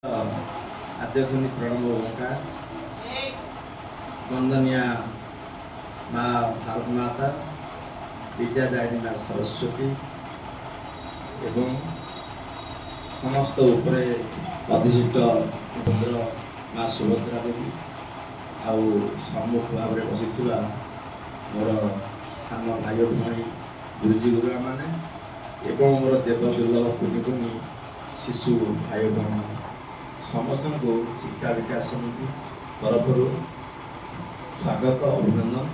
आद्यधुनी प्रणव ओंकार वंदनिया माँ भारत माता विद्यादायिनी माँ सरस्वती एवं समस्त उपरे अधिष्ठित रुद्र माँ सुभद्रा देवी आउ सम्मुख भाव में बसी मोर सान भाई भाई गुरुजी गुरुआ मैंने एवं मोर देव दुर्लभ कुनि कुनि शिशु भाई बहन समस्त को शिक्षा विकास समिति तरफ स्वागत अभिनंदन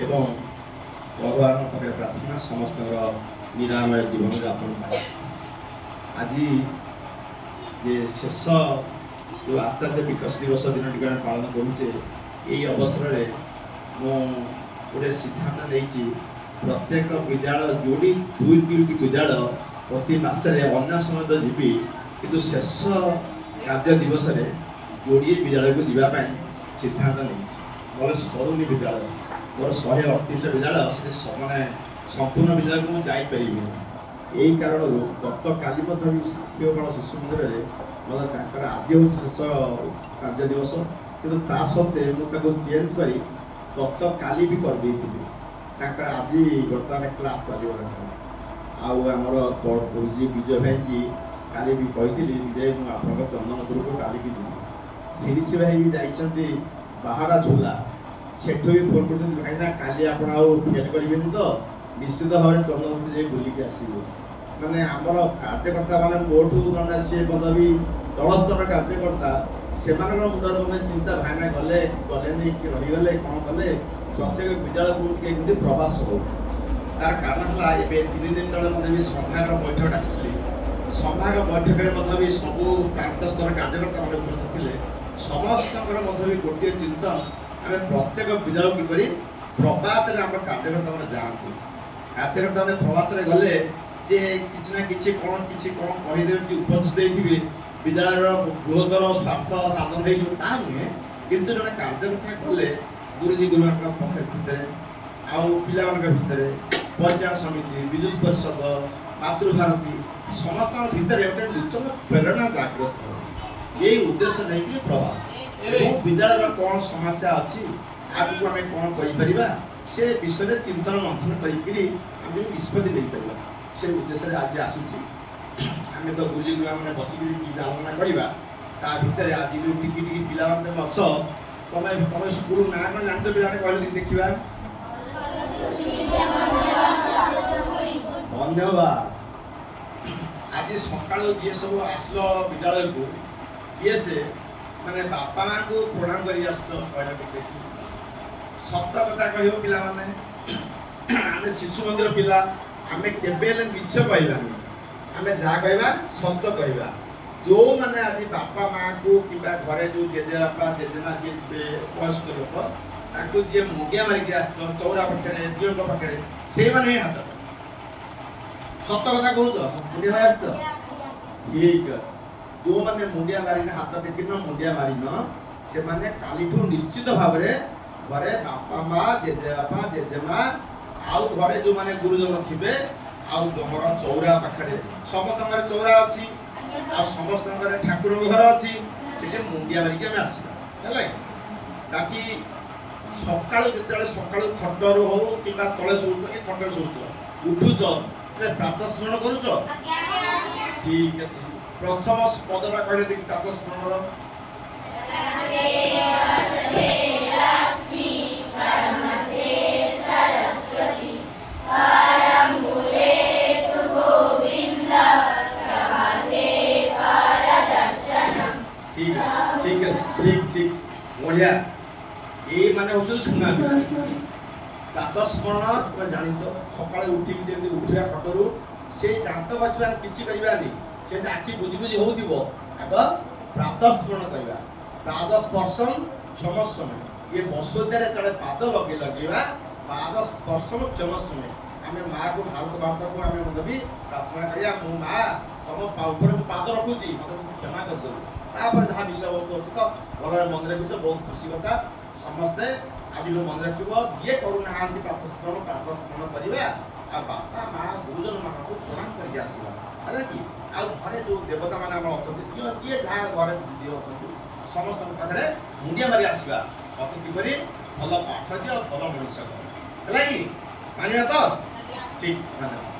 एवं भगवान पाखे प्रार्थना समस्त निरामय जीवन यापन आज जे शेष जो आचार्य विकास दिवस दिन टी पालन करुचे यही अवसर में गोटे सिद्धांत नहीं प्रत्येक विद्यालय जोड़ी दुई दुईटी विद्यालय प्रति मसरे अन्य समय तो जीवी किंतु शेष कार्य दिवस जोड़े विद्यालय को जीवाई सिद्धांत नहीं मोर सरुनी विद्यालय मोर 138 विद्यालय से मैंने संपूर्ण विद्यालय को जापर यही कारण गत काली साक्षीगोपाल शिशु मंदिर में मतलब आज हूँ शेष कार्य दिवस कि सत्वे मुझे चेंज कर गत काली भी करदे आज बर्तमान क्लास चलो आमर गुरुजी विजय भाई जी काली भी कही विजय मुझे चंदनपुर को काली भी जी शिरीष भाई भी जाइए बाहर झूला सेठ भी फोन कर भाईना काली आप फेल करें तो निश्चित भाव में चंदनपुर जाए बुलिक आसवे मैंने आमर कार्यकर्ता मैंने मोठू मैंने सी पदवी तल स्तर कार्यकर्ता से मुंडर मैंने चिंता भाईना गले गले नहीं कि रहीगले कौन कले प्रत्येक विद्यालय को प्रवास हो तार कारण है ये 3 दिन तले मतलब भी संभाग बैठक डाली संभाग बैठक में भी सबू प्रांत स्तर कार्यकर्ता मैंने उपस्थित थे समस्त भी गोटे चिंतन आम प्रत्येक विद्यालय किपर प्रवास आम कार्यकर्ता मैंने जातु कार्यकर्ता मैंने प्रवास गले जे किसी ना कि कौन कहीदे कि उपदेश देते विद्यालय बृहत्तर स्वार्थ साधन हो नुहे किंतु जड़े कार्यकर्ता गले गुरुजी गुरुमा भितर आउ पिला भितर पंचायत समिति विद्युत परिषद मातृभारती समस्त भितर गोटे नूतन प्रेरणा जागृत हो यही उद्देश्य नहीं कि प्रवास विद्यालय कौन समस्या अच्छी आगे आम कौन कर से विषय चिंतन मंथन कर निष्पत्ति नहीं पार से उद्देश्य आज आसी आम तो गुरुजी गुरुमा मैंने बसिक आलोचना करवा ता भितर आज जो टिकी टिकी पिला अछ तुम स्कूल ना कौन जानते पिला कहले देखा धन्यवाद आज सका जी सब आसल विद्यालय को ये से माने बापा माँ को प्रणाम कर सत कथा कह पिला आम शिशु मंदिर पिला आम केवे मिछ कहबानी आम जहाँ कहवा सत कहवा जो मैंने आज बापा माँ को कि घरे जो जेजेबापा जेजेमा जी थे वयस्क लोक जी मुंडिया मारिक आस चौरा पाखे दियों पाखे से मैंने हाथ सत कथा कह मुंडिया मारी आस ठीक अच्छे जो मैंने मुंडिया मारिन हाथ टेकिन मुंडिया मारिन से मैंने काली निश्चित भाव में घरे बापा माँ जेजेबापा जेजेमा आउ घरे जो मैंने गुरुजन थे आउ तुम चौरा पाखे समस्त चौरा अच्छी आ समस्त ठाकुर घर अच्छी मुंडिया मारिक आम आसवा बाकी सका जो सका खटरू हो कि तले शोच कि खटे शोच उठुच प्रातः स्मरण करुच ठीक अच्छे प्रथम पदटा कहले प्रातः स्मरण ठीक ठीक ठीक ठीक बढ़िया ये माने हूँ सुना प्रातः स्मरण तुम जान सका उठिक जमी उठा खटरू से दात बसवार किसी करवानी से आखि बुझी बुझी हो आग प्रातः स्मरण कहवा पाद स्पर्शम क्षमस्वमे ये बसोद्यार तले पाद लगे लगेगा पाद स्पर्शम क्षमस्वमे आम माँ को भारत माता को आम मतलब भी प्रार्थना करिया मो माँ तुम ऊपर पाद रखुची मतलब क्षमा करदे तापर जहाँ विषय वस्तु अच्छी तो भल मन रखुच बहुत खुशी कथा समस्ते आज भी मन रखिए जी करूना प्रातः स्मरण करवा आ बापा माँ गुरुजन मान को प्रणाम करके आसवा है कि ଆଉ ଘରେ ଯେଉଁ ଦେବତା ମାନେ ଆମର ଅଛନ୍ତି ଯିଏ ଯାହା ଘରେ ଦିଅ ଅଛନ୍ତି ସମସ୍ତଙ୍କ ପାଖରେ ମୁଣ୍ଡିଆ ମାରି ଆସିବା ମତେ କିପରି ଭଲ ପାଠ ଦିଅ ଭଲ ମଣିଷ କର ହେଲା କି ମାନିବା ତ ଠିକ୍ ଧନ୍ୟବାଦ।